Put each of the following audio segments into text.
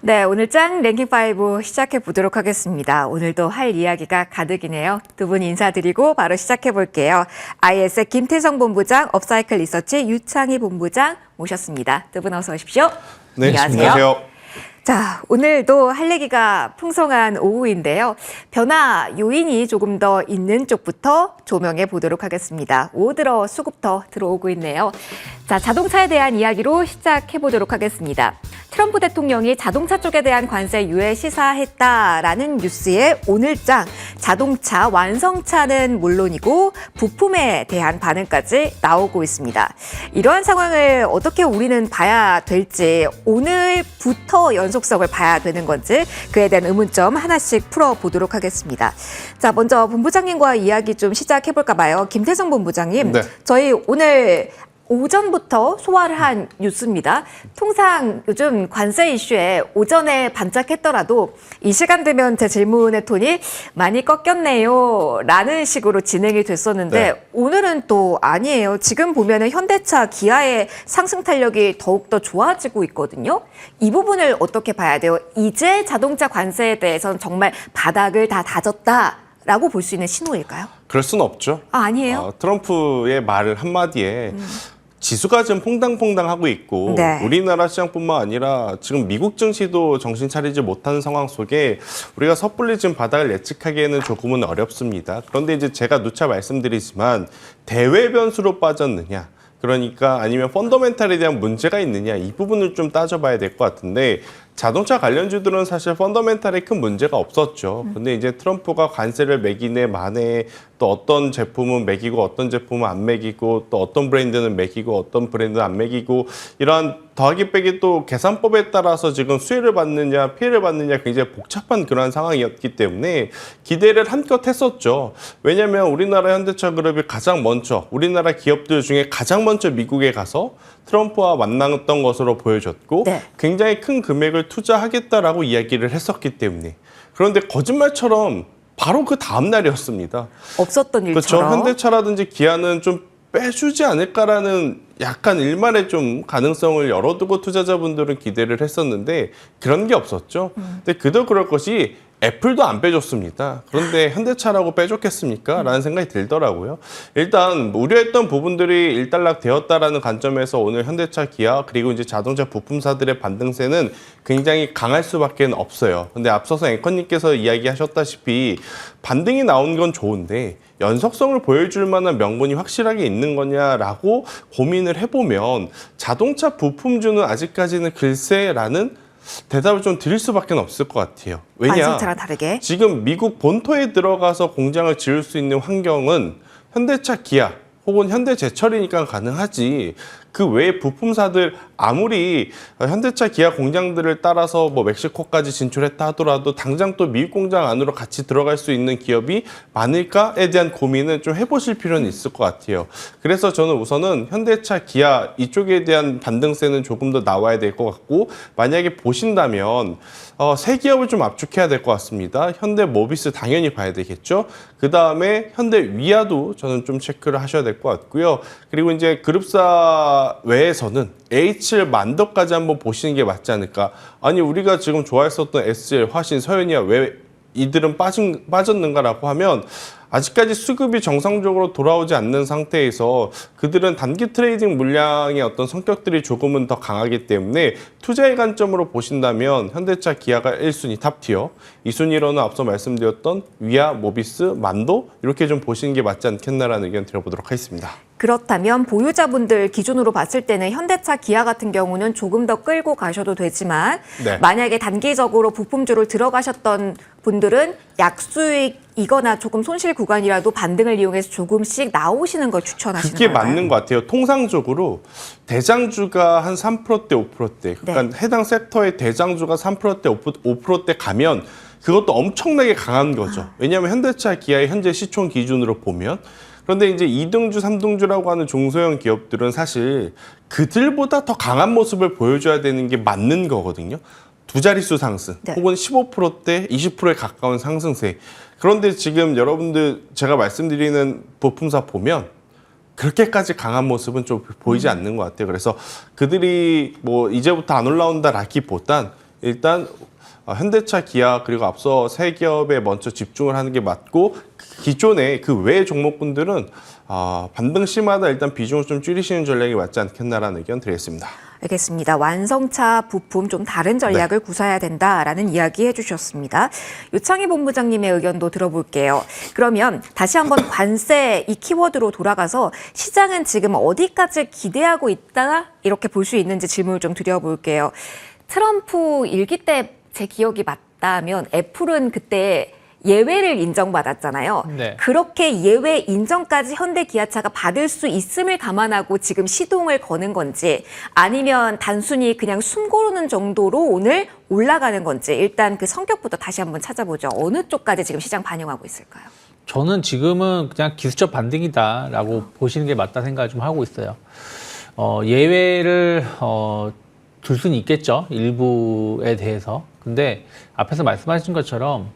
네, 오늘 짱 랭킹5 시작해 보도록 하겠습니다. 오늘도 할 이야기가 가득이네요. 두 분 인사드리고 바로 시작해 볼게요. IS의 김태성 본부장, 업사이클 리서치 유창희 본부장 모셨습니다. 두 분 어서 오십시오. 네, 안녕하세요. 자, 오늘도 할 얘기가 풍성한 오후인데요. 변화 요인이 조금 더 있는 쪽부터 조명해 보도록 하겠습니다. 오후 들어 수급터 들어오고 있네요. 자, 자동차에 대한 이야기로 시작해 보도록 하겠습니다. 트럼프 대통령이 자동차 쪽에 대한 관세 유예 시사했다라는 뉴스에 오늘장 자동차 완성차는 물론이고 부품에 대한 반응까지 나오고 있습니다. 이러한 상황을 어떻게 우리는 봐야 될지 오늘부터 연속성을 봐야 되는 건지 그에 대한 의문점 하나씩 풀어보도록 하겠습니다. 자, 먼저 본부장님과 이야기 좀 시작해볼까 봐요. 김태성 본부장님, 네. 저희 오늘 오전부터 소화를 한 뉴스입니다. 통상 요즘 관세 이슈에 오전에 반짝했더라도 이 시간 되면 제 질문의 톤이 많이 꺾였네요 라는 식으로 진행이 됐었는데 네. 오늘은 또 아니에요. 지금 보면은 현대차, 기아의 상승 탄력이 더욱더 좋아지고 있거든요. 이 부분을 어떻게 봐야 돼요? 이제 자동차 관세에 대해서는 정말 바닥을 다 다졌다라고 볼 수 있는 신호일까요? 그럴 수는 없죠. 아니에요? 트럼프의 말 한마디에 지수가 지금 퐁당퐁당하고 있고 네. 우리나라 시장뿐만 아니라 지금 미국 증시도 정신 차리지 못하는 상황 속에 우리가 섣불리 지금 바닥을 예측하기에는 조금은 어렵습니다. 그런데 이제 제가 누차 말씀드리지만 대외 변수로 빠졌느냐, 그러니까 아니면 펀더멘탈에 대한 문제가 있느냐, 이 부분을 좀 따져봐야 될 것 같은데 자동차 관련주들은 사실 펀더멘탈에 큰 문제가 없었죠. 근데 이제 트럼프가 관세를 매기네 마네, 또 어떤 제품은 매기고 어떤 제품은 안 매기고 또 어떤 브랜드는 매기고 어떤 브랜드는 안 매기고 이러한 더하기 빼기 또 계산법에 따라서 지금 수혜를 받느냐 피해를 받느냐 굉장히 복잡한 그러한 상황이었기 때문에 기대를 한껏 했었죠. 왜냐하면 우리나라 현대차 그룹이 가장 먼저 우리나라 기업들 중에 가장 먼저 미국에 가서 트럼프와 만났던 것으로 보여졌고 네. 굉장히 큰 금액을 투자하겠다라고 이야기를 했었기 때문에, 그런데 거짓말처럼 바로 그 다음 날이었습니다. 없었던 그렇죠. 일처럼. 현대차라든지 기아는 좀 빼주지 않을까라는 약간 일말의 좀 가능성을 열어두고 투자자분들은 기대를 했었는데 그런 게 없었죠. 근데 그도 그럴 것이 애플도 안 빼줬습니다. 그런데 현대차라고 빼줬겠습니까? 라는 생각이 들더라고요. 일단 우려했던 부분들이 일단락되었다라는 관점에서 오늘 현대차, 기아 그리고 이제 자동차 부품사들의 반등세는 굉장히 강할 수밖에 없어요. 근데 앞서서 앵커님께서 이야기하셨다시피 반등이 나온 건 좋은데 연속성을 보여줄 만한 명분이 확실하게 있는 거냐라고 고민을 해보면 자동차 부품주는 아직까지는 글쎄라는 대답을 좀 드릴 수밖에 없을 것 같아요. 왜냐? 완성차랑 다르게. 지금 미국 본토에 들어가서 공장을 지을 수 있는 환경은 현대차, 기아 혹은 현대제철이니까 가능하지. 그 외에 부품사들 아무리 현대차, 기아 공장들을 따라서 뭐 멕시코까지 진출했다 하더라도 당장 또 미국 공장 안으로 같이 들어갈 수 있는 기업이 많을까에 대한 고민은 좀 해보실 필요는 있을 것 같아요. 그래서 저는 우선은 현대차, 기아 이쪽에 대한 반등세는 조금 더 나와야 될 것 같고, 만약에 보신다면 세 기업을 좀 압축해야 될 것 같습니다. 현대모비스 당연히 봐야 되겠죠. 그 다음에 현대위아도 저는 좀 체크를 하셔야 될 것 같고요. 그리고 이제 그룹사 외에서는 H7 만더까지 한번 보시는 게 맞지 않을까. 아니 우리가 지금 좋아했었던 SL, 화신, 서현이야 왜 이들은 빠졌는가라고 하면 아직까지 수급이 정상적으로 돌아오지 않는 상태에서 그들은 단기 트레이딩 물량의 어떤 성격들이 조금은 더 강하기 때문에 투자의 관점으로 보신다면 현대차, 기아가 1순위 탑티어, 2순위로는 앞서 말씀드렸던 위아, 모비스, 만도 이렇게 좀 보시는 게 맞지 않겠나라는 의견 드려보도록 하겠습니다. 그렇다면 보유자분들 기준으로 봤을 때는 현대차, 기아 같은 경우는 조금 더 끌고 가셔도 되지만 네. 만약에 단기적으로 부품주를 들어가셨던 분들은 약수익이거나 조금 손실 구간이라도 반등을 이용해서 조금씩 나오시는 걸 추천하시는 그게 건가요? 맞는 것 같아요. 통상적으로 대장주가 한 3%대, 5%대, 그러니까 해당 섹터의 대장주가 3%대, 5%대 가면 그것도 엄청나게 강한 거죠. 왜냐하면 현대차, 기아의 현재 시총 기준으로 보면. 그런데 이제 2등주, 3등주라고 하는 중소형 기업들은 사실 그들보다 더 강한 모습을 보여줘야 되는 게 맞는 거거든요. 두 자릿수 상승, 네. 혹은 15%대 20%에 가까운 상승세. 그런데 지금 여러분들 제가 말씀드리는 부품사 보면 그렇게까지 강한 모습은 좀 보이지 않는 것 같아요. 그래서 그들이 뭐 이제부터 안 올라온다라기보단 일단 현대차, 기아 그리고 앞서 세 기업에 먼저 집중을 하는 게 맞고 기존의 그 외 종목군들은 반등 시마다 일단 비중을 좀 줄이시는 전략이 맞지 않겠나라는 의견 드리겠습니다. 알겠습니다. 완성차 부품 좀 다른 전략을 구사해야 된다라는 이야기 해주셨습니다. 유창희 본부장님의 의견도 들어볼게요. 그러면 다시 한번 관세 이 키워드로 돌아가서 시장은 지금 어디까지 기대하고 있다 이렇게 볼 수 있는지 질문을 좀 드려볼게요. 트럼프 일기 때 제 기억이 맞다면 애플은 그때 예외를 인정받았잖아요. 네. 그렇게 예외 인정까지 현대 기아차가 받을 수 있음을 감안하고 지금 시동을 거는 건지 아니면 단순히 그냥 숨 고르는 정도로 오늘 올라가는 건지 일단 그 성격부터 다시 한번 찾아보죠. 어느 쪽까지 지금 시장 반영하고 있을까요? 저는 지금은 그냥 기술적 반등이다라고 보시는 게 맞다 생각을 좀 하고 있어요. 예외를 둘 수는 있겠죠. 일부에 대해서. 근데 앞에서 말씀하신 것처럼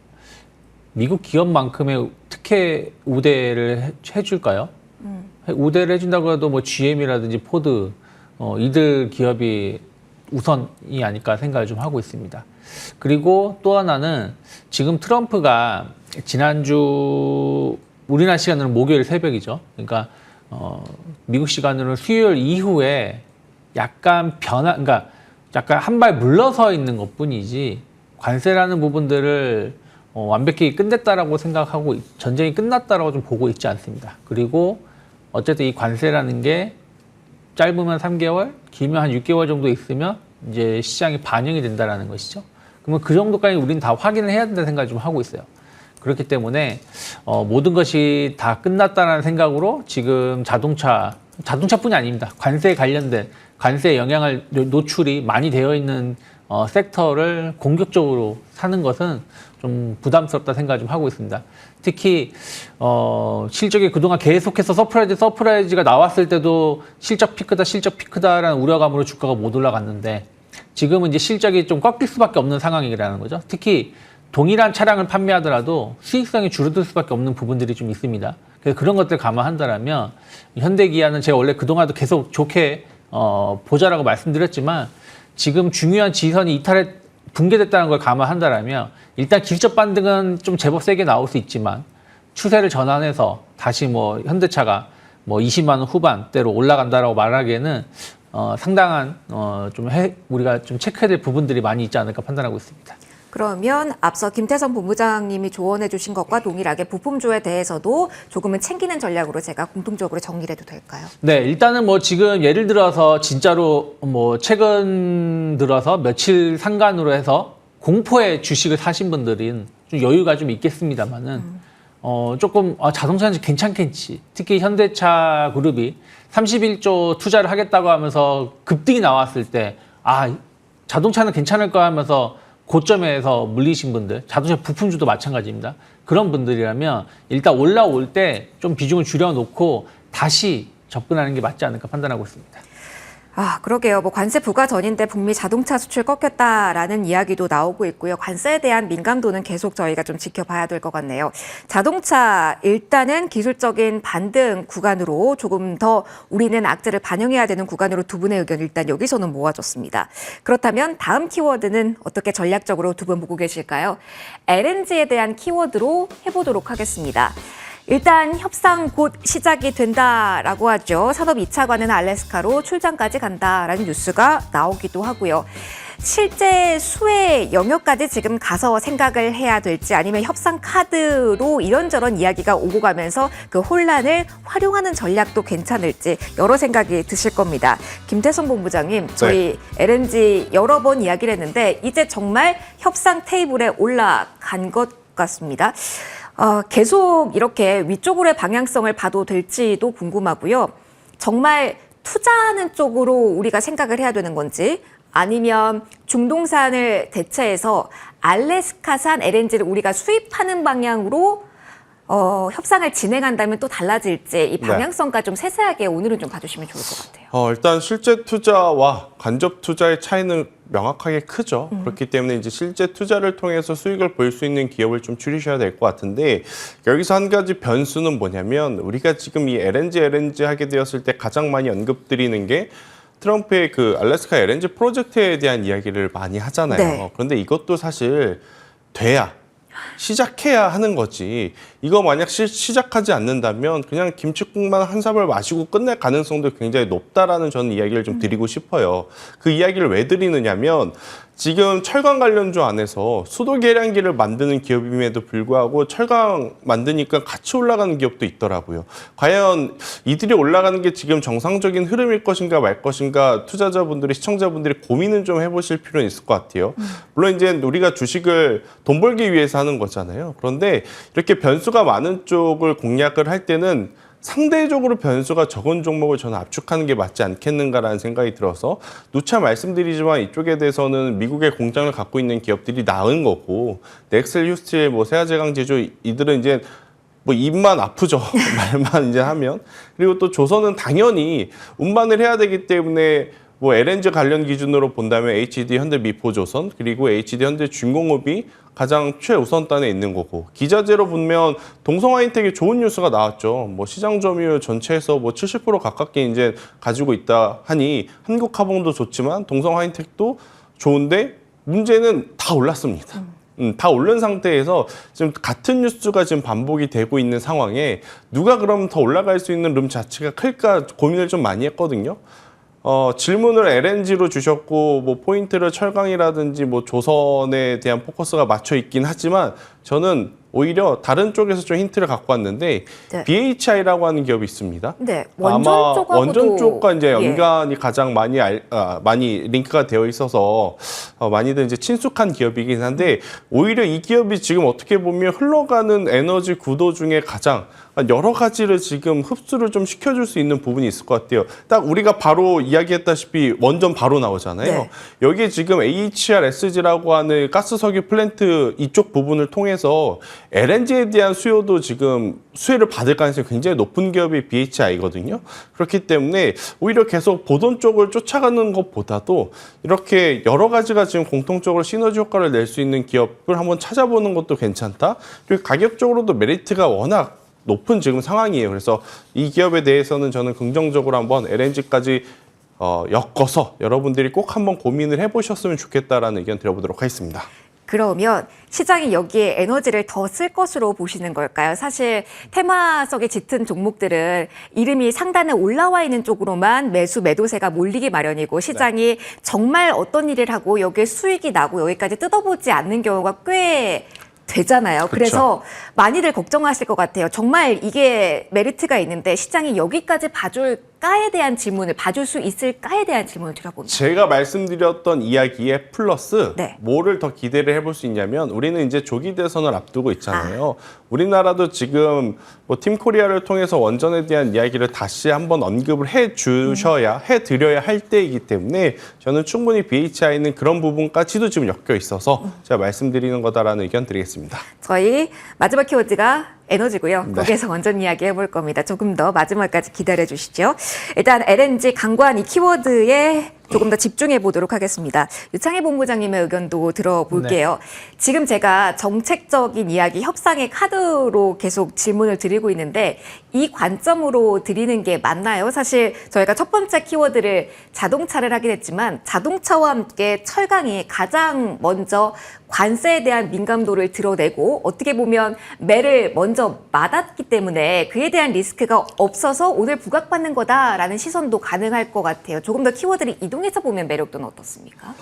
미국 기업만큼의 특혜 우대를 해줄까요? 우대를 해준다고 해도 뭐 GM이라든지 포드 이들 기업이 우선이 아닐까 생각을 좀 하고 있습니다. 그리고 또 하나는 지금 트럼프가 지난주 우리나라 시간으로 목요일 새벽이죠. 그러니까 미국 시간으로 수요일 이후에 약간 그러니까 약간 한 발 물러서 있는 것뿐이지 관세라는 부분들을 완벽히 끝냈다라고 생각하고 전쟁이 끝났다라고 좀 보고 있지 않습니다. 그리고 어쨌든 이 관세라는 게 짧으면 3개월, 길면 한 6개월 정도 있으면 이제 시장에 반영이 된다라는 것이죠. 그러면 그 정도까지 우리는 다 확인을 해야 된다는 생각을 좀 하고 있어요. 그렇기 때문에 모든 것이 다 끝났다는 생각으로 지금 자동차뿐이 아닙니다. 관세에 관련된 관세 영향을 노출이 많이 되어 있는 섹터를 공격적으로 사는 것은 좀 부담스럽다 생각을 좀 하고 있습니다. 특히 실적이 그동안 계속해서 서프라이즈가 나왔을 때도 실적 피크다라는 우려감으로 주가가 못 올라갔는데 지금은 이제 실적이 좀 꺾일 수밖에 없는 상황이라는 거죠. 특히 동일한 차량을 판매하더라도 수익성이 줄어들 수밖에 없는 부분들이 좀 있습니다. 그래서 그런 것들 감안한다라면 현대기아는 제가 원래 그동안도 계속 좋게 보자라고 말씀드렸지만 지금 중요한 지선이 붕괴됐다는 걸 감안한다라면 일단 기술적 반등은 좀 제법 세게 나올 수 있지만 추세를 전환해서 다시 뭐 현대차가 뭐 20만 원 후반대로 올라간다라고 말하기에는 상당한 우리가 좀 체크해야 될 부분들이 많이 있지 않을까 판단하고 있습니다. 그러면 앞서 김태성 본부장님이 조언해 주신 것과 동일하게 부품주에 대해서도 조금은 챙기는 전략으로 제가 공통적으로 정리를 해도 될까요? 네, 일단은 뭐 지금 예를 들어서 진짜로 뭐 최근 들어서 며칠 상간으로 해서 공포의 주식을 사신 분들은 좀 여유가 좀 있겠습니다만은 조금 자동차는 괜찮겠지. 특히 현대차 그룹이 31조 투자를 하겠다고 하면서 급등이 나왔을 때 자동차는 괜찮을 거 하면서 고점에서 물리신 분들, 자동차 부품주도 마찬가지입니다. 그런 분들이라면 일단 올라올 때 좀 비중을 줄여놓고 다시 접근하는 게 맞지 않을까 판단하고 있습니다. 그러게요. 뭐 관세 부과 전인데 북미 자동차 수출 꺾였다라는 이야기도 나오고 있고요. 관세에 대한 민감도는 계속 저희가 좀 지켜봐야 될 것 같네요. 자동차 일단은 기술적인 반등 구간으로 조금 더 우리는 악재를 반영해야 되는 구간으로 두 분의 의견 일단 여기서는 모아줬습니다. 그렇다면 다음 키워드는 어떻게 전략적으로 두 분 보고 계실까요? LNG에 대한 키워드로 해보도록 하겠습니다. 일단 협상 곧 시작이 된다라고 하죠. 산업 2차관은 알래스카로 출장까지 간다라는 뉴스가 나오기도 하고요. 실제 수혜 영역까지 지금 가서 생각을 해야 될지 아니면 협상 카드로 이런저런 이야기가 오고 가면서 그 혼란을 활용하는 전략도 괜찮을지 여러 생각이 드실 겁니다. 김태성 본부장님, 저희 LNG 여러 번 이야기를 했는데 이제 정말 협상 테이블에 올라간 것 같습니다. 계속 이렇게 위쪽으로의 방향성을 봐도 될지도 궁금하고요. 정말 투자하는 쪽으로 우리가 생각을 해야 되는 건지 아니면 중동산을 대체해서 알래스카산 LNG를 우리가 수입하는 방향으로 협상을 진행한다면 또 달라질지 이 방향성과 좀 세세하게 오늘은 좀 봐주시면 좋을 것 같아요. 일단 실제 투자와 간접 투자의 차이는 명확하게 크죠. 그렇기 때문에 이제 실제 투자를 통해서 수익을 볼 수 있는 기업을 좀 줄이셔야 될 것 같은데 여기서 한 가지 변수는 뭐냐면 우리가 지금 이 LNG 하게 되었을 때 가장 많이 언급드리는 게 트럼프의 그 알래스카 LNG 프로젝트에 대한 이야기를 많이 하잖아요. 네. 그런데 이것도 사실 돼야 시작해야 하는 거지. 이거 만약 시작하지 않는다면 그냥 김칫국만 한 사발 마시고 끝낼 가능성도 굉장히 높다라는 저는 이야기를 좀 드리고 싶어요. 그 이야기를 왜 드리느냐면 지금 철강 관련주 안에서 수도 계량기를 만드는 기업임에도 불구하고 철강 만드니까 같이 올라가는 기업도 있더라고요. 과연 이들이 올라가는 게 지금 정상적인 흐름일 것인가 말 것인가 투자자분들이 시청자분들이 고민은 좀 해보실 필요는 있을 것 같아요. 물론 이제 우리가 주식을 돈 벌기 위해서 하는 거잖아요. 그런데 이렇게 변수가 많은 쪽을 공략을 할 때는 상대적으로 변수가 적은 종목을 저는 압축하는 게 맞지 않겠는가라는 생각이 들어서 누차 말씀드리지만 이쪽에 대해서는 미국의 공장을 갖고 있는 기업들이 나은 거고 넥셀, 휴스틸, 뭐 세아제강 제조 이들은 이제 뭐 입만 아프죠. 말만 이제 하면. 그리고 또 조선은 당연히 운반을 해야 되기 때문에 뭐 LNG 관련 기준으로 본다면 HD 현대미포조선 그리고 HD 현대중공업이 가장 최우선단에 있는 거고 기자재로 보면 동성하이텍이 좋은 뉴스가 나왔죠. 뭐 시장 점유율 전체에서 뭐 70% 가깝게 이제 가지고 있다 하니 한국화봉도 좋지만 동성하이텍도 좋은데 문제는 다 올랐습니다. 다 오른 상태에서 지금 같은 뉴스가 지금 반복이 되고 있는 상황에 누가 그럼 더 올라갈 수 있는 룸 자체가 클까 고민을 좀 많이 했거든요. 질문을 LNG로 주셨고 뭐 포인트를 철강이라든지 뭐 조선에 대한 포커스가 맞춰 있긴 하지만 저는 오히려 다른 쪽에서 좀 힌트를 갖고 왔는데 네. BHI라고 하는 기업이 있습니다. 네, 원전 아마 쪽하고도 원전 쪽과 이제 예. 연관이 가장 많이 링크가 되어 있어서 많이들 이제 친숙한 기업이긴 한데 오히려 이 기업이 지금 어떻게 보면 흘러가는 에너지 구도 중에 가장 여러 가지를 지금 흡수를 좀 시켜줄 수 있는 부분이 있을 것 같아요. 딱 우리가 바로 이야기했다시피 원전 바로 나오잖아요. 네. 여기에 지금 AHRSG라고 하는 가스석유 플랜트 이쪽 부분을 통해서 LNG에 대한 수요도 지금 수혜를 받을 가능성이 굉장히 높은 기업이 BHI거든요. 그렇기 때문에 오히려 계속 보돈 쪽을 쫓아가는 것보다도 이렇게 여러 가지가 지금 공통적으로 시너지 효과를 낼 수 있는 기업을 한번 찾아보는 것도 괜찮다. 그리고 가격적으로도 메리트가 워낙 높은 지금 상황이에요. 그래서 이 기업에 대해서는 저는 긍정적으로 한번 LNG까지 엮어서 여러분들이 꼭 한번 고민을 해보셨으면 좋겠다라는 의견 드려보도록 하겠습니다. 그러면 시장이 여기에 에너지를 더 쓸 것으로 보시는 걸까요? 사실 테마석에 짙은 종목들은 이름이 상단에 올라와 있는 쪽으로만 매도세가 몰리기 마련이고 시장이 정말 어떤 일을 하고 여기에 수익이 나고 여기까지 뜯어보지 않는 경우가 꽤 되잖아요. 그래서 많이들 걱정하실 것 같아요. 정말 이게 메리트가 있는데 시장이 여기까지 봐줄까에 대한 질문을 봐줄 수 있을까에 대한 질문을 드려봅니다. 제가 말씀드렸던 이야기에 플러스 네. 뭐를 더 기대를 해볼 수 있냐면 우리는 이제 조기 대선을 앞두고 있잖아요. 우리나라도 지금 뭐 팀코리아를 통해서 원전에 대한 이야기를 다시 한번 언급을 해드려야 할 때이기 때문에 저는 충분히 BHI는 그런 부분까지도 지금 엮여 있어서 제가 말씀드리는 거다라는 의견 드리겠습니다. 저희 마지막 키워드가 에너지고요. 거기에서 원전 이야기 해볼 겁니다. 조금 더 마지막까지 기다려 주시죠. 일단 LNG 강관 이 키워드에 조금 더 집중해 보도록 하겠습니다. 유창희 본부장님의 의견도 들어볼게요. 지금 제가 정책적인 이야기, 협상의 카드로 계속 질문을 드리고 있는데 이 관점으로 드리는 게 맞나요? 사실 저희가 첫 번째 키워드를 자동차를 하긴 했지만 자동차와 함께 철강이 가장 먼저 관세에 대한 민감도를 드러내고 어떻게 보면 매를 먼저 맞았기 때문에 그에 대한 리스크가 없어서 오늘 부각받는 거다라는 시선도 가능할 것 같아요. 조금 더 키워드를 이동해서 보면 매력도는 어떻습니까?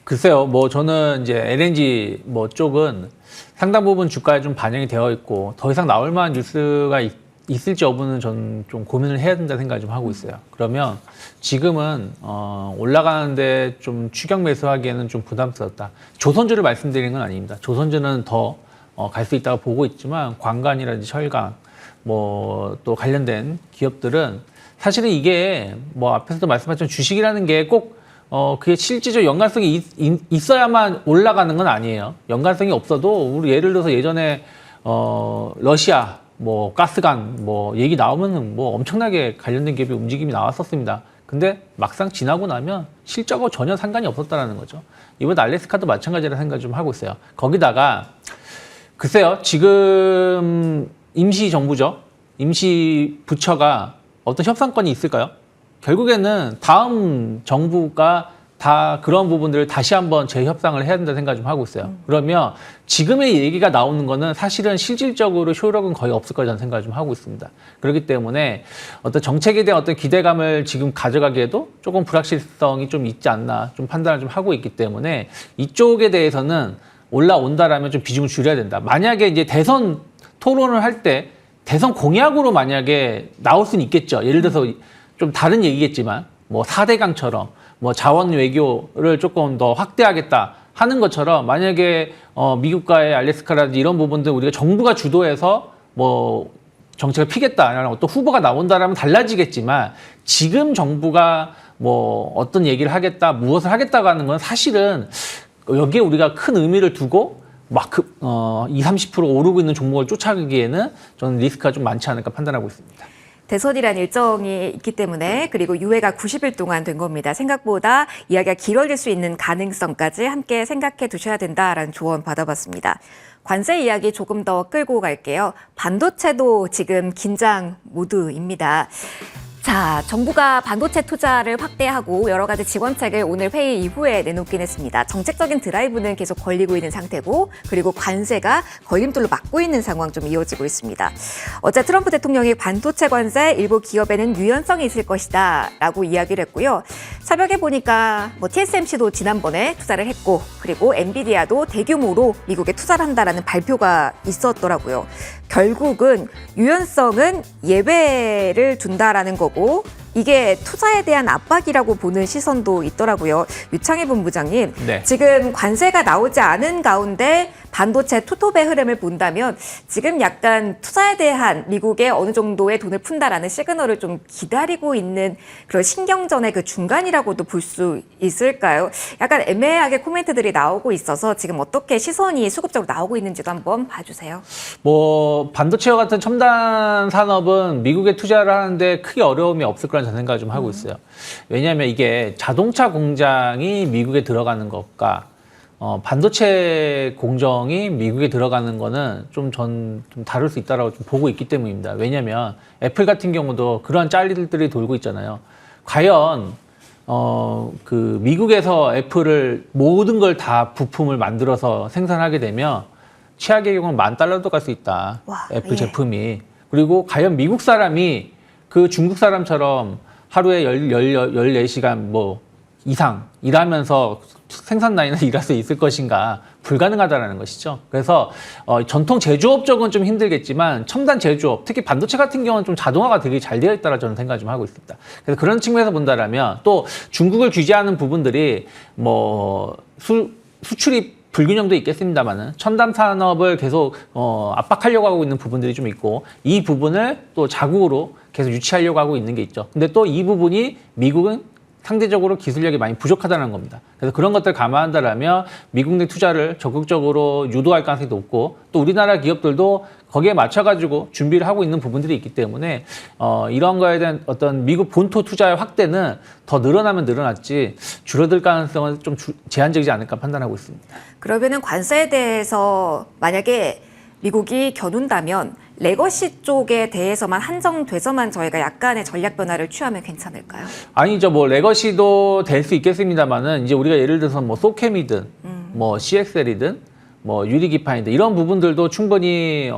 글쎄요, 뭐 저는 이제 LNG 뭐 쪽은 상당 부분 주가에 좀 반영이 되어 있고 더 이상 나올 만한 뉴스가 있을지 여부는 저는 좀 고민을 해야 된다는 생각을 좀 하고 있어요. 그러면 지금은 올라가는데 좀 추격 매수하기에는 좀 부담스럽다. 조선주를 말씀드리는 건 아닙니다. 조선주는 더 갈 수 있다고 보고 있지만 관관이라든지 철강 뭐 또 관련된 기업들은 사실은 이게 뭐 앞에서도 말씀하셨지만 주식이라는 게 꼭 그게 실질적 연관성이 있어야만 올라가는 건 아니에요. 연관성이 없어도 우리 예를 들어서 예전에 러시아 뭐 가스관 뭐 얘기 나오면은 뭐 엄청나게 관련된 기업의 움직임이 나왔었습니다. 근데 막상 지나고 나면 실적하고 전혀 상관이 없었다라는 거죠. 이번 알래스카도 마찬가지라는 생각을 좀 하고 있어요. 거기다가 글쎄요, 지금 임시 정부죠. 임시 부처가 어떤 협상권이 있을까요? 결국에는 다음 정부가 다 그런 부분들을 다시 한번 재협상을 해야 된다는 생각 좀 하고 있어요. 그러면 지금의 얘기가 나오는 거는 사실은 실질적으로 효력은 거의 없을 거라는 생각을 좀 하고 있습니다. 그렇기 때문에 어떤 정책에 대한 어떤 기대감을 지금 가져가기에도 조금 불확실성이 좀 있지 않나 좀 판단을 좀 하고 있기 때문에 이쪽에 대해서는 올라온다라면 좀 비중을 줄여야 된다. 만약에 이제 대선 토론을 할 때 대선 공약으로 만약에 나올 수는 있겠죠. 예를 들어서 좀 다른 얘기겠지만 뭐 4대강처럼 뭐 자원 외교를 조금 더 확대하겠다 하는 것처럼 만약에 미국과의 알래스카라든지 이런 부분들 우리가 정부가 주도해서 뭐 정책을 피겠다라는 어떤 후보가 나온다라면 달라지겠지만 지금 정부가 뭐 어떤 얘기를 하겠다, 무엇을 하겠다고 하는 건 사실은 여기에 우리가 큰 의미를 두고 막 20, 30% 오르고 있는 종목을 쫓아가기에는 저는 리스크가 좀 많지 않을까 판단하고 있습니다. 대선이란 일정이 있기 때문에 그리고 유예가 90일 동안 된 겁니다. 생각보다 이야기가 길어질 수 있는 가능성까지 함께 생각해 두셔야 된다라는 조언 받아봤습니다. 관세 이야기 조금 더 끌고 갈게요. 반도체도 지금 긴장 모드입니다. 자, 정부가 반도체 투자를 확대하고 여러 가지 지원책을 오늘 회의 이후에 내놓긴 했습니다. 정책적인 드라이브는 계속 걸리고 있는 상태고 그리고 관세가 걸림돌로 막고 있는 상황 좀 이어지고 있습니다. 어제 트럼프 대통령이 반도체 관세 일부 기업에는 유연성이 있을 것이다 라고 이야기를 했고요. 새벽에 보니까 뭐 TSMC도 지난번에 투자를 했고 그리고 엔비디아도 대규모로 미국에 투자를 한다라는 발표가 있었더라고요. 결국은 유연성은 예외를 둔다라는 거고 이게 투자에 대한 압박이라고 보는 시선도 있더라고요. 유창희 본부장님, 네. 지금 관세가 나오지 않은 가운데 반도체 투톱의 흐름을 본다면 지금 약간 투자에 대한 미국의 어느 정도의 돈을 푼다라는 시그널을 좀 기다리고 있는 그런 신경전의 그 중간이라고도 볼 수 있을까요? 약간 애매하게 코멘트들이 나오고 있어서 지금 어떻게 시선이 수급적으로 나오고 있는지도 한번 봐주세요. 뭐 반도체와 같은 첨단 산업은 미국에 투자를 하는데 크게 어려움이 없을 거라는 저는 생각을 좀 하고 있어요. 왜냐하면 이게 자동차 공장이 미국에 들어가는 것과 반도체 공정이 미국에 들어가는 거는 좀 다를 수 있다라고 좀 보고 있기 때문입니다. 왜냐하면 애플 같은 경우도 그러한 짤들이 돌고 있잖아요. 과연 그 미국에서 애플을 모든 걸 다 부품을 만들어서 생산하게 되면 최악의 경우는 $10,000도 갈 수 있다. 와, 애플 예. 제품이. 그리고 과연 미국 사람이 그 중국 사람처럼 하루에 14시간 뭐 이상 일하면서 생산 라인에서 일할 수 있을 것인가 불가능하다라는 것이죠. 그래서 전통 제조업 쪽은 좀 힘들겠지만 첨단 제조업, 특히 반도체 같은 경우는 좀 자동화가 되게 잘 되어 있다라 저는 생각을 좀 하고 있습니다. 그래서 그런 측면에서 본다라면 또 중국을 규제하는 부분들이 뭐 수출이 불균형도 있겠습니다만은 첨단 산업을 계속 압박하려고 하고 있는 부분들이 좀 있고 이 부분을 또 자국으로 계속 유치하려고 하고 있는 게 있죠. 근데 또 이 부분이 미국은 상대적으로 기술력이 많이 부족하다는 겁니다. 그래서 그런 것들 감안한다라면 미국 내 투자를 적극적으로 유도할 가능성이 높고 또 우리나라 기업들도 거기에 맞춰가지고 준비를 하고 있는 부분들이 있기 때문에 이런 거에 대한 어떤 미국 본토 투자의 확대는 더 늘어나면 늘어났지 줄어들 가능성은 좀 제한적이지 않을까 판단하고 있습니다. 그러면은 관세에 대해서 만약에 미국이 겨눈다면 레거시 쪽에 대해서만 한정돼서만 저희가 약간의 전략 변화를 취하면 괜찮을까요? 아니죠. 뭐 레거시도 될 수 있겠습니다만은 이제 우리가 예를 들어서 뭐 소캠이든 뭐 CXL이든 뭐 유리기판이든 이런 부분들도 충분히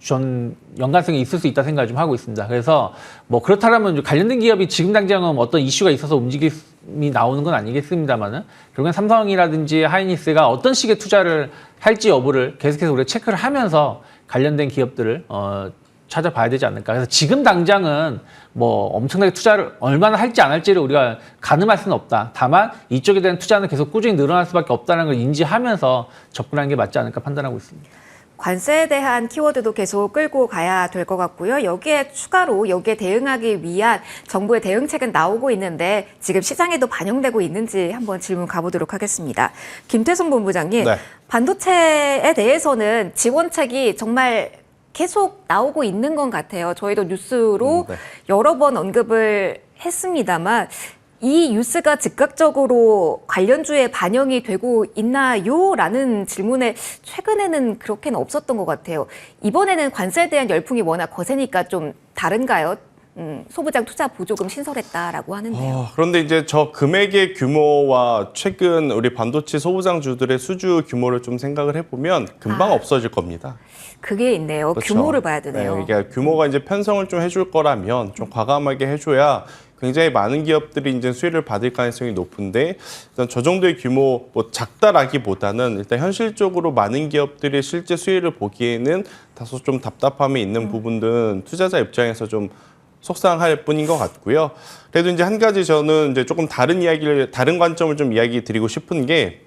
전 연관성이 있을 수 있다 생각을 좀 하고 있습니다. 그래서 뭐 그렇다면 관련된 기업이 지금 당장은 어떤 이슈가 있어서 움직임이 나오는 건 아니겠습니다만은 결국엔 삼성이라든지 하이닉스가 어떤 식의 투자를 할지 여부를 계속해서 우리가 체크를 하면서 관련된 기업들을 찾아봐야 되지 않을까. 그래서 지금 당장은 뭐 엄청나게 투자를 얼마나 할지 안 할지를 우리가 가늠할 수는 없다. 다만 이쪽에 대한 투자는 계속 꾸준히 늘어날 수밖에 없다는 걸 인지하면서 접근하는 게 맞지 않을까 판단하고 있습니다. 관세에 대한 키워드도 계속 끌고 가야 될 것 같고요. 여기에 추가로 여기에 대응하기 위한 정부의 대응책은 나오고 있는데 지금 시장에도 반영되고 있는지 한번 질문 가보도록 하겠습니다. 김태성 본부장님, 네. 반도체에 대해서는 지원책이 정말 계속 나오고 있는 것 같아요. 저희도 뉴스로 네. 여러 번 언급을 했습니다만 이 뉴스가 즉각적으로 관련주에 반영이 되고 있나요? 라는 질문에 최근에는 그렇게는 없었던 것 같아요. 이번에는 관세에 대한 열풍이 워낙 거세니까 좀 다른가요? 소부장 투자 보조금 신설했다라고 하는데요. 그런데 이제 저 금액의 규모와 최근 우리 반도체 소부장주들의 수주 규모를 좀 생각을 해보면 금방 없어질 겁니다. 그게 있네요. 그렇죠. 규모를 봐야 되네요. 네, 이게 규모가 이제 편성을 좀 해줄 거라면 좀 과감하게 해줘야 굉장히 많은 기업들이 이제 수혜를 받을 가능성이 높은데 일단 저 정도의 규모 뭐 작다라기보다는 일단 현실적으로 많은 기업들이 실제 수혜를 보기에는 다소 좀 답답함이 있는 부분들은 투자자 입장에서 좀 속상할 뿐인 것 같고요. 그래도 이제 한 가지 저는 이제 조금 다른 관점을 좀 이야기 드리고 싶은 게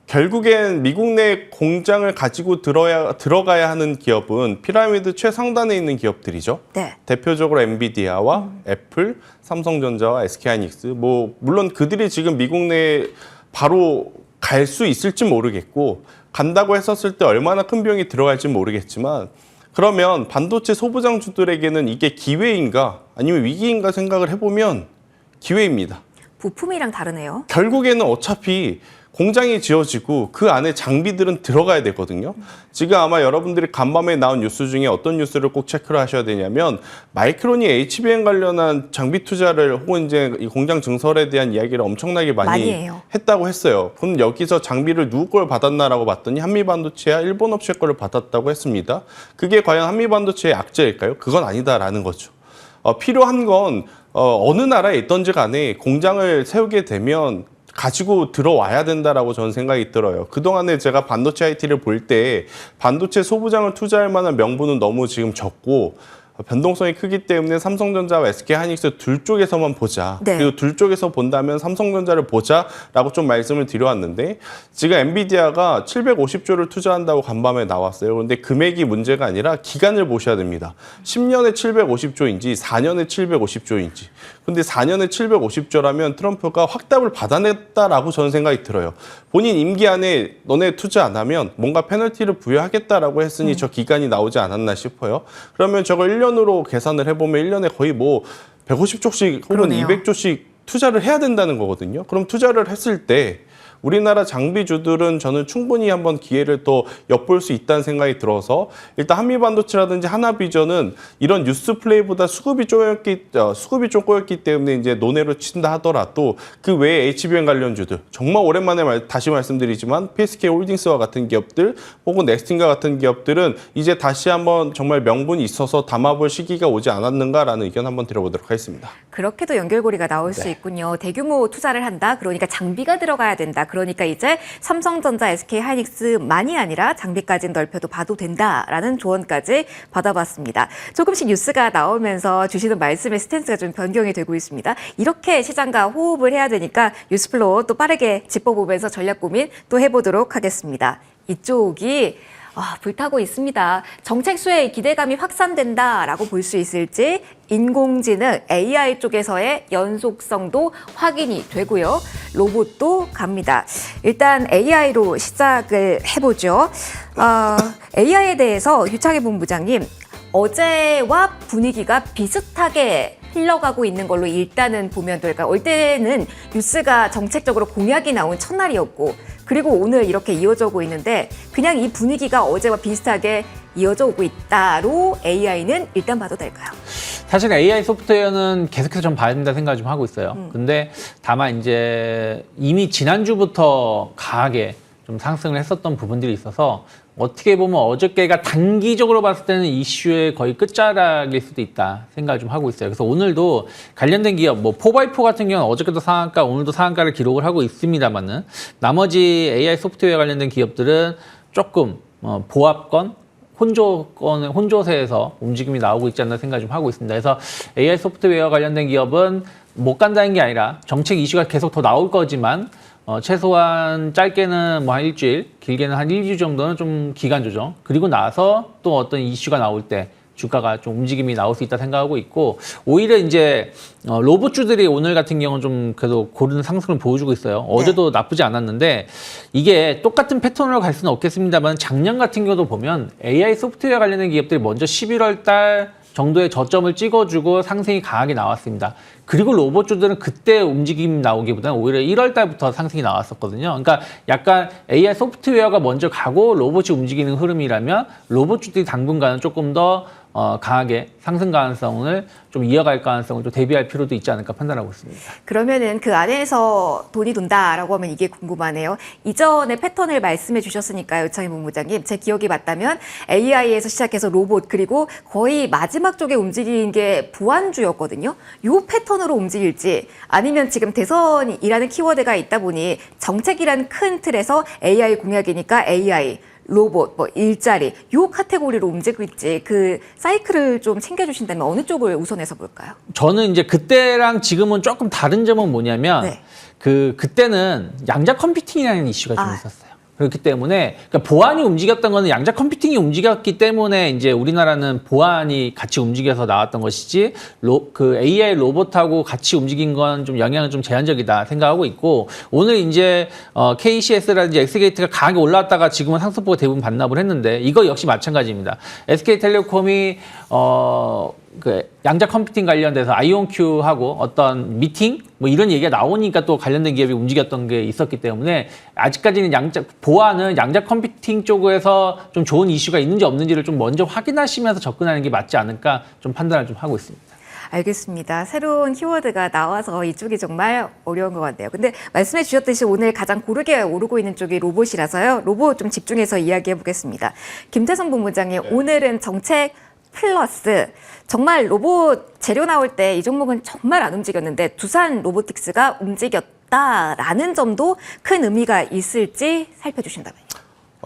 결국엔 미국 내 공장을 가지고 들어가야 하는 기업은 피라미드 최상단에 있는 기업들이죠. 네. 대표적으로 엔비디아와 애플, 삼성전자와 SK하이닉스. 뭐 물론 그들이 지금 미국 내에 바로 갈 수 있을지 모르겠고 간다고 했었을 때 얼마나 큰 비용이 들어갈지 모르겠지만 그러면 반도체 소부장주들에게는 이게 기회인가 아니면 위기인가 생각을 해보면 기회입니다. 부품이랑 다르네요. 결국에는 어차피 공장이 지어지고 그 안에 장비들은 들어가야 되거든요. 지금 아마 여러분들이 간밤에 나온 뉴스 중에 어떤 뉴스를 꼭 체크를 하셔야 되냐면 마이크론이 HBM 관련한 장비 투자를 혹은 이제 이 공장 증설에 대한 이야기를 엄청나게 많이 해요. 했다고 했어요. 그럼 여기서 장비를 누구 걸 받았나라고 봤더니 한미반도체와 일본 업체 거를 받았다고 했습니다. 그게 과연 한미반도체의 악재일까요? 그건 아니다라는 거죠. 필요한 건 어느 나라에 있던지 간에 공장을 세우게 되면 가지고 들어와야 된다라고 저는 생각이 들어요. 그동안에 제가 반도체 IT를 볼 때 반도체 소부장을 투자할 만한 명분은 너무 지금 적고 변동성이 크기 때문에 삼성전자와 SK하이닉스 둘 쪽에서만 보자. 네. 그리고 둘 쪽에서 본다면 삼성전자를 보자라고 좀 말씀을 드려왔는데 지금 엔비디아가 750조를 투자한다고 간밤에 나왔어요. 그런데 금액이 문제가 아니라 기간을 보셔야 됩니다. 10년에 750조인지 4년에 750조인지. 근데 4년에 750조라면 트럼프가 확답을 받아냈다라고 저는 생각이 들어요. 본인 임기 안에 너네 투자 안 하면 뭔가 페널티를 부여하겠다라고 했으니 저 기간이 나오지 않았나 싶어요. 그러면 저걸 1년으로 계산을 해보면 1년에 거의 뭐 150조씩 혹은 그러네요. 200조씩 투자를 해야 된다는 거거든요. 그럼 투자를 했을 때 우리나라 장비주들은 저는 충분히 한번 기회를 또 엿볼 수 있다는 생각이 들어서 일단 한미반도체라든지 하나비전은 이런 뉴스 플레이보다 수급이 좀 꼬였기 때문에 이제 논외로 친다 하더라도 그 외에 HBM 관련주들 정말 오랜만에 다시 말씀드리지만 PSK홀딩스와 같은 기업들 혹은 넥스틴과 같은 기업들은 이제 다시 한번 정말 명분이 있어서 담아볼 시기가 오지 않았는가라는 의견 한번 드려보도록 하겠습니다. 그렇게도 연결고리가 나올 수 있군요. 대규모 투자를 한다. 그러니까 장비가 들어가야 된다. 그러니까 이제 삼성전자, SK하이닉스만이 아니라 장비까지 넓혀도 봐도 된다라는 조언까지 받아봤습니다. 조금씩 뉴스가 나오면서 주시는 말씀의 스탠스가 좀 변경이 되고 있습니다. 이렇게 시장과 호흡을 해야 되니까 뉴스플로우 또 빠르게 짚어보면서 전략 고민 또 해보도록 하겠습니다. 이쪽이 불타고 있습니다. 정책 수혜의 기대감이 확산된다라고 볼 수 있을지 인공지능 AI 쪽에서의 연속성도 확인이 되고요. 로봇도 갑니다. 일단 AI로 시작을 해보죠. AI에 대해서 유창희 본부장님, 어제와 분위기가 비슷하게 흘러가고 있는 걸로 일단은 보면 될까요? 올 때는 뉴스가 정책적으로 공약이 나온 첫날이었고 그리고 오늘 이렇게 이어져 오고 있는데 그냥 이 분위기가 어제와 비슷하게 이어져 오고 있다로 AI는 일단 봐도 될까요? 사실 AI 소프트웨어는 계속해서 좀 봐야 된다 생각 좀 하고 있어요. 근데 다만 이제 이미 지난주부터 강하게 좀 상승을 했었던 부분들이 있어서 어떻게 보면 어저께가 단기적으로 봤을 때는 이슈의 거의 끝자락일 수도 있다 생각을 좀 하고 있어요. 그래서 오늘도 관련된 기업, 뭐 4x4 같은 경우는 어저께도 상한가, 오늘도 상한가를 기록을 하고 있습니다만은 나머지 AI 소프트웨어 관련된 기업들은 조금 보합권, 혼조세에서 움직임이 나오고 있지 않나 생각을 좀 하고 있습니다. 그래서 AI 소프트웨어 관련된 기업은 못 간다는 게 아니라 정책 이슈가 계속 더 나올 거지만 최소한 짧게는 뭐 한 일주일, 길게는 한 1주 정도는 좀 기간 조정. 그리고 나서 또 어떤 이슈가 나올 때 주가가 좀 움직임이 나올 수 있다 생각하고 있고 오히려 이제 로봇주들이 오늘 같은 경우는 좀 그래도 고른 상승을 보여주고 있어요. 어제도 나쁘지 않았는데 이게 똑같은 패턴으로 갈 수는 없겠습니다만 작년 같은 경우도 보면 AI 소프트웨어 관련된 기업들이 먼저 11월 달 정도의 저점을 찍어주고 상승이 강하게 나왔습니다. 그리고 로봇주들은 그때 움직임 나오기보다는 오히려 1월 달부터 상승이 나왔었거든요. 그러니까 약간 AI 소프트웨어가 먼저 가고 로봇이 움직이는 흐름이라면 로봇주들이 당분간은 조금 더 강하게 상승 가능성을 좀 이어갈 가능성을 좀 대비할 필요도 있지 않을까 판단하고 있습니다. 그러면은 그 안에서 돈이 돈다라고 하면 이게 궁금하네요. 이전의 패턴을 말씀해 주셨으니까요, 유창희 본부장님. 제 기억이 맞다면 AI에서 시작해서 로봇 그리고 거의 마지막 쪽에 움직이는 게 보안주였거든요. 요 패턴으로 움직일지 아니면 지금 대선이라는 키워드가 있다 보니 정책이라는 큰 틀에서 AI 공약이니까 AI 로봇, 뭐 일자리 요 카테고리로 움직일지 그 사이클을 좀 챙겨주신다면 어느 쪽을 우선해서 볼까요? 저는 이제 그때랑 지금은 조금 다른 점은 뭐냐면 네. 그때는 양자 컴퓨팅이라는 이슈가 좀 있었어요. 그렇기 때문에 그러니까 보안이 움직였던 거는 양자 컴퓨팅이 움직였기 때문에 이제 우리나라는 보안이 같이 움직여서 나왔던 것이지 그 AI 로봇하고 같이 움직인 건 좀 영향은 좀 제한적이다 생각하고 있고 오늘 이제 KCS라든지 엑스게이트가 강하게 올라왔다가 지금은 상승폭을 대부분 반납을 했는데 이거 역시 마찬가지입니다. SK텔레콤이 그 양자 컴퓨팅 관련돼서 아이온큐하고 어떤 미팅 뭐 이런 얘기가 나오니까 또 관련된 기업이 움직였던 게 있었기 때문에 아직까지는 보안은 양자 컴퓨팅 쪽에서 좀 좋은 이슈가 있는지 없는지를 좀 먼저 확인하시면서 접근하는 게 맞지 않을까 좀 판단을 좀 하고 있습니다. 알겠습니다. 새로운 키워드가 나와서 이쪽이 정말 어려운 것 같네요. 근데 말씀해 주셨듯이 오늘 가장 고르게 오르고 있는 쪽이 로봇이라서요. 로봇 좀 집중해서 이야기해 보겠습니다. 김태성 본부장님, 오늘은 정책 플러스 정말 로봇 재료 나올 때 이 종목은 정말 안 움직였는데 두산 로보틱스가 움직였다라는 점도 큰 의미가 있을지 살펴주신다면요.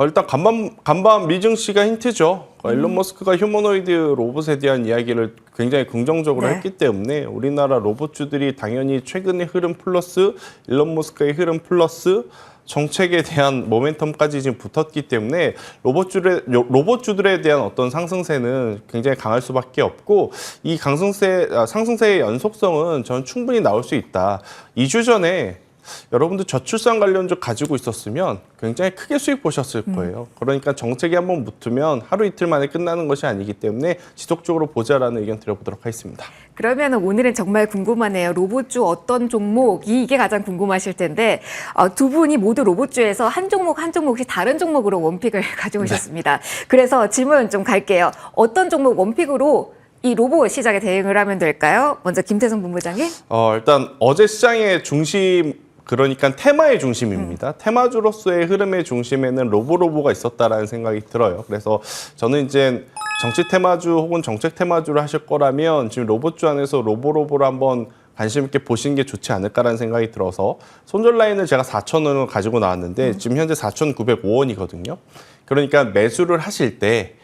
일단 간밤 미증시가 힌트죠. 일론 머스크가 휴머노이드 로봇에 대한 이야기를 굉장히 긍정적으로 했기 때문에 우리나라 로봇주들이 당연히 최근의 흐름 플러스 일론 머스크의 흐름 플러스 정책에 대한 모멘텀까지 지금 붙었기 때문에 로봇주들에 대한 어떤 상승세는 굉장히 강할 수밖에 없고 이 상승세의 연속성은 저는 충분히 나올 수 있다. 2주 전에 여러분들 저출산 관련주 가지고 있었으면 굉장히 크게 수익 보셨을 거예요. 그러니까 정책이 한번 붙으면 하루 이틀 만에 끝나는 것이 아니기 때문에 지속적으로 보자라는 의견 드려보도록 하겠습니다. 그러면 오늘은 정말 궁금하네요. 로봇주 어떤 종목이 이게 가장 궁금하실 텐데 두 분이 모두 로봇주에서 한 종목 한 종목씩 다른 종목으로 원픽을 가지고 오셨습니다. 그래서 질문 좀 갈게요. 어떤 종목 원픽으로 이 로봇 시장에 대응을 하면 될까요? 먼저 김태성 본부장님. 일단 어제 시장의 중심 그러니까 테마의 중심입니다. 테마주로서의 흐름의 중심에는 로보가 있었다라는 생각이 들어요. 그래서 저는 이제 정치 테마주 혹은 정책 테마주를 하실 거라면 지금 로봇주 안에서 로보를 한번 관심 있게 보시는 게 좋지 않을까라는 생각이 들어서 손절 라인을 제가 4,000원을 가지고 나왔는데 지금 현재 4,905원이거든요. 그러니까 매수를 하실 때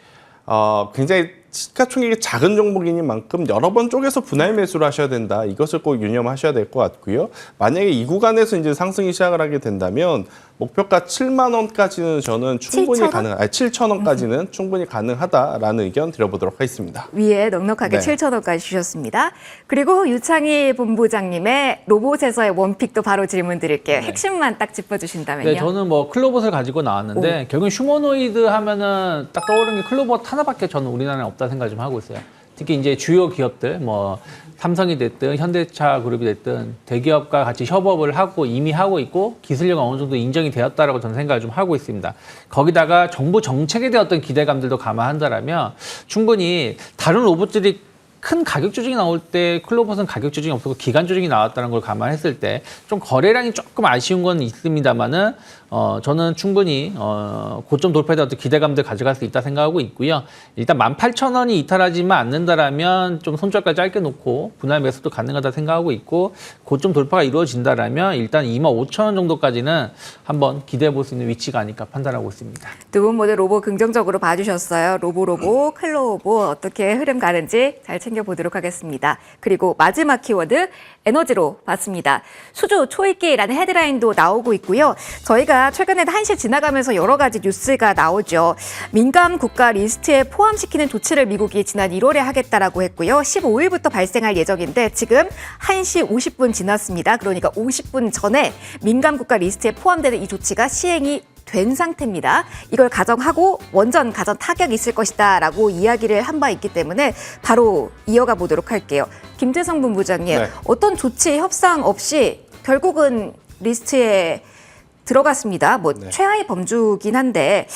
굉장히 시가총액이 작은 종목이니만큼 여러 번 쪼개서 분할 매수를 하셔야 된다. 이것을 꼭 유념하셔야 될 것 같고요. 만약에 이 구간에서 이제 상승이 시작을 하게 된다면 목표가 7만 원까지는 저는 충분히 7,000원까지는 충분히 가능하다라는 의견 드려보도록 하겠습니다. 위에 넉넉하게 7,000원까지 주셨습니다. 그리고 유창희 본부장님의 로봇에서의 원픽도 바로 질문 드릴게요. 핵심만 딱 짚어주신다면요. 네, 저는 뭐 클로봇을 가지고 나왔는데 결국엔 휴머노이드 하면은 딱 떠오르는 게 클로봇 하나밖에 저는 우리나라에 없다 생각 좀 하고 있어요. 특히 이제 주요 기업들 뭐 삼성이 됐든 현대차 그룹이 됐든 대기업과 같이 협업을 하고 이미 하고 있고 기술력 어느 정도 인정이 되었다라고 저는 생각을 좀 하고 있습니다. 거기다가 정부 정책에 대한 어떤 기대감들도 감안한다라면 충분히 다른 로봇들이 큰 가격 조정이 나올 때 클로봇은 가격 조정이 없었고 기간 조정이 나왔다는 걸 감안했을 때 좀 거래량이 조금 아쉬운 건 있습니다만은 저는 충분히 고점 돌파에 대한 어떤 기대감들 가져갈 수 있다 생각하고 있고요. 일단 18,000원이 이탈하지만 않는다라면 좀 손절까지 짧게 놓고 분할 매수도 가능하다 생각하고 있고 고점 돌파가 이루어진다라면 일단 25,000원 정도까지는 한번 기대해 볼 수 있는 위치가 아닐까 판단하고 있습니다. 두 분 모두 로봇 긍정적으로 봐주셨어요. 로보, 클로보 어떻게 흐름 가는지 잘 챙겨보도록 하겠습니다. 그리고 마지막 키워드 에너지로 봤습니다. 수주 초읽기라는 헤드라인도 나오고 있고요. 저희가 최근에 1시 지나가면서 여러 가지 뉴스가 나오죠. 민감 국가 리스트에 포함시키는 조치를 미국이 지난 1월에 하겠다라고 했고요. 15일부터 발생할 예정인데 지금 1시 50분 지났습니다. 그러니까 50분 전에 민감 국가 리스트에 포함되는 이 조치가 시행이 된 상태입니다. 이걸 가정하고 원전 가전 타격이 있을 것이다 라고 이야기를 한 바 있기 때문에 바로 이어가 보도록 할게요. 김태성 본부장님, 어떤 조치 협상 없이 결국은 리스트에 들어갔습니다. 최하위 범주긴 한데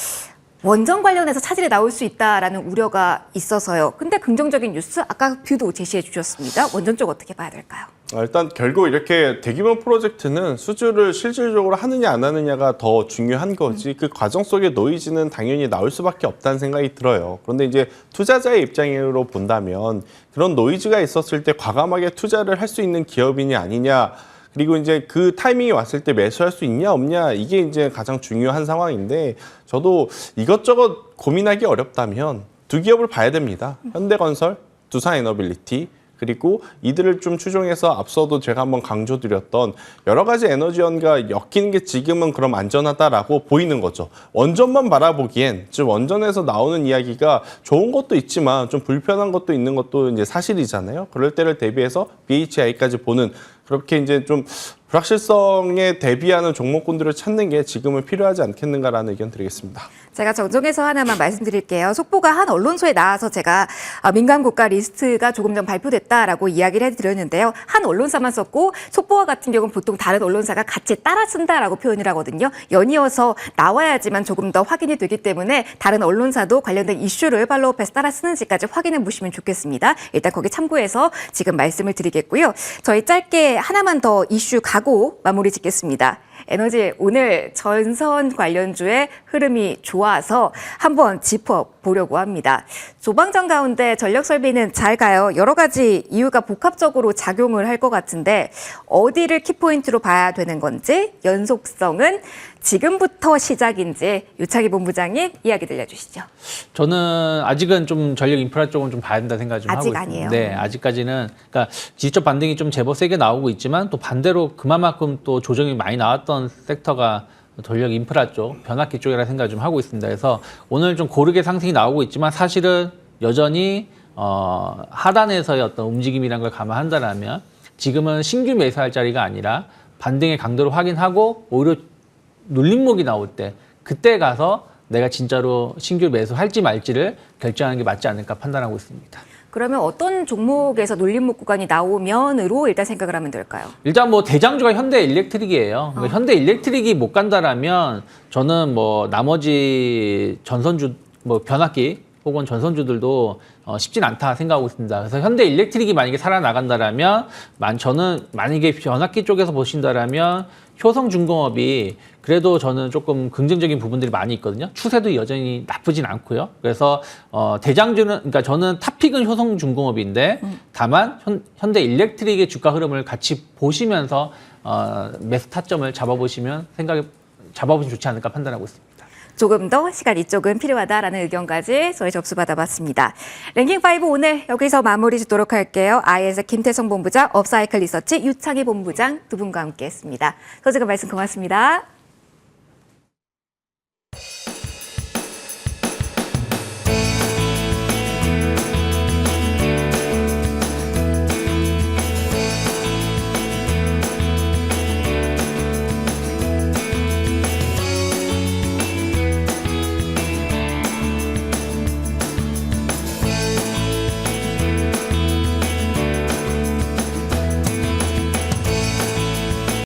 원전 관련해서 차질이 나올 수 있다라는 우려가 있어서요. 근데 긍정적인 뉴스 아까 뷰도 제시해 주셨습니다. 원전 쪽 어떻게 봐야 될까요? 일단 결국 이렇게 대규모 프로젝트는 수주를 실질적으로 하느냐 안 하느냐가 더 중요한 거지 그 과정 속에 노이즈는 당연히 나올 수밖에 없다는 생각이 들어요. 그런데 이제 투자자의 입장으로 본다면 그런 노이즈가 있었을 때 과감하게 투자를 할 수 있는 기업이냐 아니냐 그리고 이제 그 타이밍이 왔을 때 매수할 수 있냐 없냐 이게 이제 가장 중요한 상황인데 저도 이것저것 고민하기 어렵다면 두 기업을 봐야 됩니다. 현대건설, 두산에너빌리티 그리고 이들을 좀 추종해서 앞서도 제가 한번 강조드렸던 여러 가지 에너지원과 엮이는 게 지금은 그럼 안전하다라고 보이는 거죠. 원전만 바라보기엔 즉 원전에서 나오는 이야기가 좋은 것도 있지만 좀 불편한 것도 있는 것도 이제 사실이잖아요. 그럴 때를 대비해서 BHI까지 보는 그렇게 이제 좀 불확실성에 대비하는 종목군들을 찾는 게 지금은 필요하지 않겠는가라는 의견 드리겠습니다. 제가 정정해서 하나만 말씀드릴게요. 속보가 한 언론소에 나와서 제가 민간 국가 리스트가 조금 전 발표됐다라고 이야기를 해드렸는데요. 한 언론사만 썼고 속보와 같은 경우는 보통 다른 언론사가 같이 따라 쓴다라고 표현을 하거든요. 연이어서 나와야지만 조금 더 확인이 되기 때문에 다른 언론사도 관련된 이슈를 팔로우해서 따라 쓰는지까지 확인해 보시면 좋겠습니다. 일단 거기 참고해서 지금 말씀을 드리겠고요. 저희 짧게 하나만 더 이슈 가고 마무리 짓겠습니다. 에너지 오늘 전선 관련주의 흐름이 좋아서 한번 짚어보려고 합니다. 조방전 가운데 전력 설비는 잘 가요. 여러 가지 이유가 복합적으로 작용을 할 것 같은데 어디를 키포인트로 봐야 되는 건지 연속성은 지금부터 시작인지 유창희 본부장님 이야기 들려주시죠. 저는 아직은 좀 전력 인프라 쪽은 좀 봐야 된다 생각 좀 하고 아직 있습니다. 아니에요. 네, 아직까지는 그러니까 지적 반등이 좀 제법 세게 나오고 있지만 또 반대로 그만큼 또 조정이 많이 나왔던 섹터가 전력 인프라 쪽, 변압기 쪽이라 생각을 좀 하고 있습니다. 그래서 오늘 좀 고르게 상승이 나오고 있지만 사실은 여전히 하단에서의 어떤 움직임이라는 걸 감안한다면 지금은 신규 매수할 자리가 아니라 반등의 강도를 확인하고 오히려 눌림목이 나올 때 그때 가서 내가 진짜로 신규 매수할지 말지를 결정하는 게 맞지 않을까 판단하고 있습니다. 그러면 어떤 종목에서 눌림목 구간이 나오면으로 일단 생각을 하면 될까요? 일단 뭐 대장주가 현대일렉트릭이에요. 그러니까 현대일렉트릭이 못 간다라면 저는 뭐 나머지 전선주 뭐 변압기 혹은 전선주들도 쉽진 않다 생각하고 있습니다. 그래서 현대일렉트릭이 만약에 살아나간다라면 저는 만약에 변압기 쪽에서 보신다라면 효성중공업이 그래도 저는 조금 긍정적인 부분들이 많이 있거든요. 추세도 여전히 나쁘진 않고요. 그래서 대장주는 그러니까 저는 탑픽은 효성중공업인데 다만 현대일렉트릭의 주가 흐름을 같이 보시면서 매수 타점을 잡아보시면 좋지 않을까 판단하고 있습니다. 조금 더 시간 이쪽은 필요하다라는 의견까지 저희 접수받아봤습니다. 랭킹5 오늘 여기서 마무리 짓도록 할게요. IS 김태성 본부장, 업사이클 리서치 유창희 본부장 두 분과 함께했습니다. 소중한 말씀 고맙습니다.